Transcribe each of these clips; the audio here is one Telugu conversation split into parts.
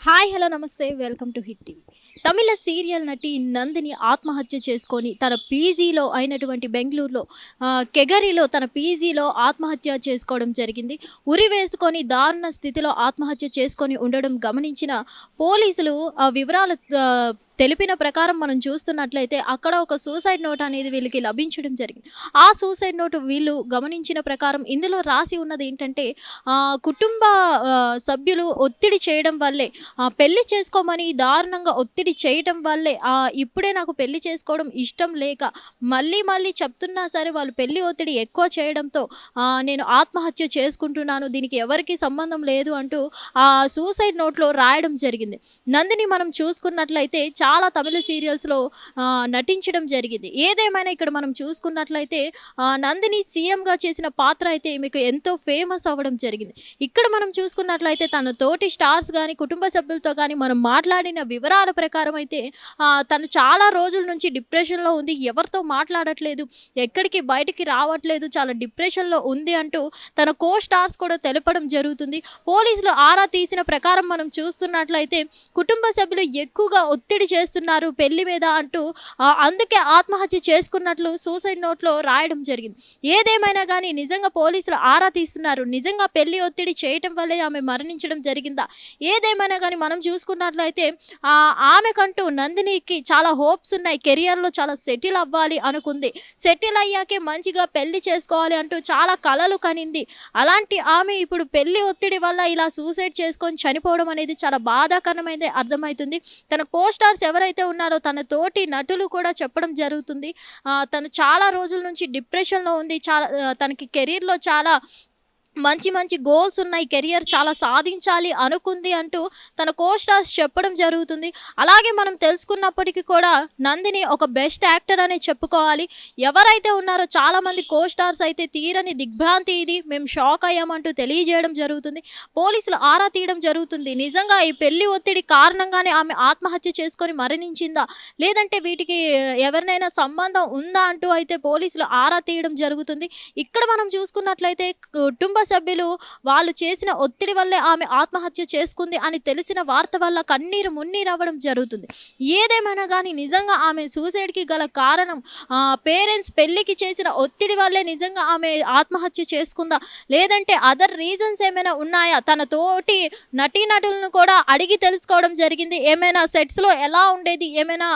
హాయ్ హలో నమస్తే welcome to hit TV. Tamil serial నటి నందిని ఆత్మహత్య చేసుకొని తన పీజీలో అయినటువంటి బెంగళూరులో కెగరిలో తన పీజీలో ఆత్మహత్య చేసుకోవడం జరిగింది. ఉరి వేసుకొని దారుణ స్థితిలో ఆత్మహత్య చేసుకొని ఉండడం గమనించిన పోలీసులు ఆ వివరాలు తెలిపిన ప్రకారం మనం చూస్తున్నట్లయితే అక్కడ ఒక సూసైడ్ నోట్ అనేది వీళ్ళకి లభించడం జరిగింది. ఆ సూసైడ్ నోట్ వీళ్ళు గమనించిన ప్రకారం ఇందులో రాసి ఉన్నది ఏంటంటే కుటుంబ సభ్యులు ఒత్తిడి చేయడం వల్లే పెళ్లి చేసుకోమని దారుణంగా ఒత్తిడి చేయడం వల్లే ఇప్పుడే నాకు పెళ్లి చేసుకోవడం ఇష్టం లేక మళ్ళీ చెప్తున్నా సరే వాళ్ళు పెళ్లి ఒత్తిడి ఎక్కువ చేయడంతో నేను ఆత్మహత్య చేసుకుంటున్నాను, దీనికి ఎవరికి సంబంధం లేదు అంటూ ఆ సూసైడ్ నోట్లో రాయడం జరిగింది. నందిని మనం చూసుకున్నట్లయితే చాలా తమిళ సీరియల్స్లో నటించడం జరిగింది. ఏదేమైనా ఇక్కడ మనం చూసుకున్నట్లయితే నందిని సీఎంగా చేసిన పాత్ర అయితే మీకు ఎంతో ఫేమస్ అవ్వడం జరిగింది. ఇక్కడ మనం చూసుకున్నట్లయితే తన తోటి స్టార్స్ కానీ కుటుంబ సభ్యులతో కానీ మనం మాట్లాడిన వివరాల ప్రకారం అయితే తను చాలా రోజుల నుంచి డిప్రెషన్లో ఉంది, ఎవరితో మాట్లాడట్లేదు, ఎక్కడికి బయటికి రావట్లేదు, చాలా డిప్రెషన్లో ఉంది అంటూ తన కో స్టార్స్ కూడా తెలపడం జరుగుతుంది. పోలీసులు ఆరా తీసిన ప్రకారం మనం చూస్తున్నట్లయితే కుటుంబ సభ్యులు ఎక్కువగా ఒత్తిడి చేస్తున్నారు పెళ్లి మీద అంటూ అందుకే ఆత్మహత్య చేసుకున్నట్లు సూసైడ్ నోట్లో రాయడం జరిగింది. ఏదేమైనా కానీ నిజంగా పోలీసులు ఆరా తీస్తున్నారు, నిజంగా పెళ్లి ఒత్తిడి చేయటం వల్లే ఆమె మరణించడం జరిగిందా? ఏదేమైనా కానీ మనం చూసుకున్నట్లయితే ఆమెకంటూ నందినికి చాలా హోప్స్ ఉన్నాయి, కెరియర్లో చాలా సెటిల్ అవ్వాలి అనుకుంది, సెటిల్ అయ్యాకే మంచిగా పెళ్లి చేసుకోవాలి అంటూ చాలా కలలు కనింది. అలాంటి ఆమె ఇప్పుడు పెళ్లి ఒత్తిడి వల్ల ఇలా సూసైడ్ చేసుకొని చనిపోవడం అనేది చాలా బాధాకరమైనది అర్థమవుతుంది. తన కో స్టార్స్ ఎవరైతే ఉన్నారో తన తోటి నటులు కూడా చెప్పడం జరుగుతుంది, తను చాలా రోజుల నుంచి డిప్రెషన్లో ఉంది, చాలా తనకి కెరీర్లో చాలా మంచి గోల్స్ ఉన్నాయి, కెరియర్ చాలా సాధించాలి అనుకుంది అంటూ తన కో స్టార్స్ చెప్పడం జరుగుతుంది. అలాగే మనం తెలుసుకున్నప్పటికీ కూడా నందిని ఒక బెస్ట్ యాక్టర్ అనే చెప్పుకోవాలి. ఎవరైతే ఉన్నారో చాలామంది కో స్టార్స్ అయితే తీరని దిగ్భ్రాంతి, ఇది మేము షాక్ అయ్యామంటూ తెలియజేయడం జరుగుతుంది. పోలీసులు ఆరా తీయడం జరుగుతుంది, నిజంగా ఈ పెళ్లి ఒత్తిడి కారణంగానే ఆమె ఆత్మహత్య చేసుకొని మరణించిందా, లేదంటే వీటికి ఎవరినైనా సంబంధం ఉందా అంటూ అయితే పోలీసులు ఆరా తీయడం జరుగుతుంది. ఇక్కడ మనం చూసుకున్నట్లయితే కుటుంబ సభ్యులు వాళ్ళు చేసిన ఒత్తిడి వల్లే ఆమె ఆత్మహత్య చేసుకుంది అని తెలిసిన వార్త వల్ల కన్నీరు మున్నీరు అవ్వడం జరుగుతుంది. ఏదేమైనా కానీ నిజంగా ఆమె సూసైడ్కి గల కారణం పేరెంట్స్ పెళ్లికి చేసిన ఒత్తిడి వల్లే నిజంగా ఆమె ఆత్మహత్య చేసుకుందా, లేదంటే అదర్ రీజన్స్ ఏమైనా ఉన్నాయా? తన తోటి నటీనటులను కూడా అడిగి తెలుసుకోవడం జరిగింది, ఏమైనా సెట్స్లో ఎలా ఉండేది, ఏమైనా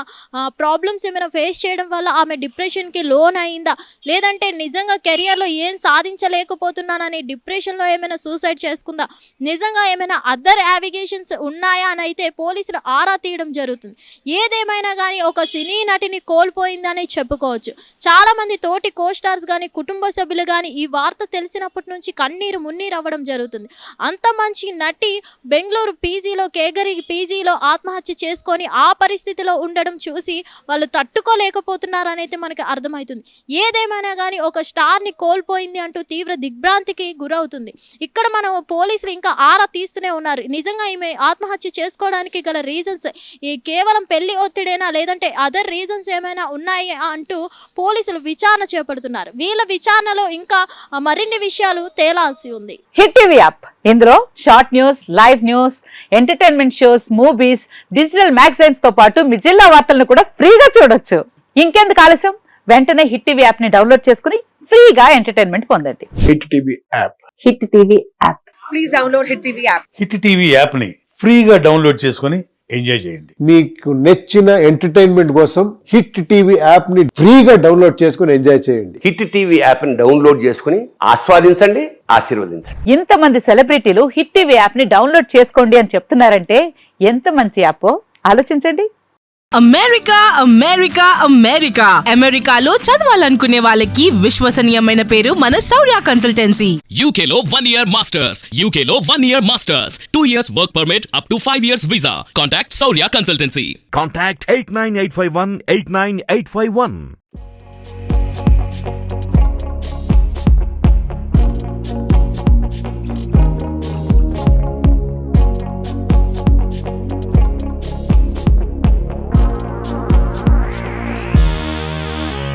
ప్రాబ్లమ్స్ ఏమైనా ఫేస్ చేయడం వల్ల ఆమె డిప్రెషన్కి లోన్ అయిందా, లేదంటే నిజంగా కెరియర్లో ఏం సాధించలేకపోతున్నానని డిప్రెషన్లో ఏమైనా సూసైడ్ చేసుకుందా, నిజంగా ఏమైనా అదర్ యావిగేషన్స్ ఉన్నాయా అని అయితే పోలీసులు ఆరా తీయడం జరుగుతుంది. ఏదేమైనా కానీ ఒక సినీ నటిని కోల్పోయిందని చెప్పుకోవచ్చు. చాలామంది తోటి కో స్టార్స్ కానీ కుటుంబ సభ్యులు కానీ ఈ వార్త తెలిసినప్పటి నుంచి కన్నీరు మున్నీరు అవ్వడం జరుగుతుంది. అంత మంచి నటి బెంగళూరు పీజీలో కేగరి పీజీలో ఆత్మహత్య చేసుకొని ఆ పరిస్థితిలో ఉండడం చూసి వాళ్ళు తట్టుకోలేకపోతున్నారని అయితే మనకి అర్థమవుతుంది. ఏదేమైనా కానీ ఒక స్టార్ని కోల్పోయింది అంటూ తీవ్ర దిగ్భ్రాంతికి గురవుతుంది. ఇక్కడ మనం పోలీసులు ఇంకా ఆరా తీస్తూనే ఉన్నారు, నిజంగా ఈమె ఆత్మహత్య చేసుకోవడానికి గల రీజన్స్ ఈ కేవలం పెళ్లి ఒత్తిడేనా, లేదంటే అదర్ రీజన్స్ ఏమైనా ఉన్నాయి అంటూ పోలీసులు విచారణ చేపడుతున్నారు. వీళ్ళ విచారణలో ఇంకా మరిన్ని విషయాలు తేలాల్సి ఉంది. హిట్ టీవీ యాప్, ఇందులో short news, live news, entertainment shows, movies, digital magazines తో పాటు మీ జిల్లా వార్తలను కూడా ఫ్రీగా చూడొచ్చు. ఇంకెందుకు ఆలస్యం, వెంటనే హిట్ టీవీ యాప్ ని డౌన్లోడ్ చేసుకుని ఫ్రీగా ఎంటర్టైన్మెంట్ పొందండి. Hit TV app. Hit TV app. Please download hit TV app. Hit TV app ని ఫ్రీగా డౌన్లోడ్ చేసుకొని ఎంజాయ్ చేయండి. మీకు నచ్చిన ఎంటర్టైన్మెంట్ కోసం హిట్ టీవీ యాప్ ని ఫ్రీగా డౌన్లోడ్ చేసుకొని ఎంజాయ్ చేయండి. హిట్ టీవీ యాప్ ని డౌన్లోడ్ చేసుకుని ఆస్వాదించండి, ఆశీర్వదించండి. ఇంతమంది సెలబ్రిటీలు హిట్ టీవీ యాప్ ని డౌన్లోడ్ చేసుకోండి అని చెప్తున్నారంటే ఎంత మంచి యాప్ ఆలోచించండి. అమెరికాలో చదవాలనుకునే వాళ్ళకి విశ్వసనీయమైన పేరు మన శౌర్య కన్సల్టెన్సీ. UK లో 1 year masters, UK లో 1 year masters, 2 years work permit up to 5 years visa. Contact Saurya Consultancy. Contact 89851 89851.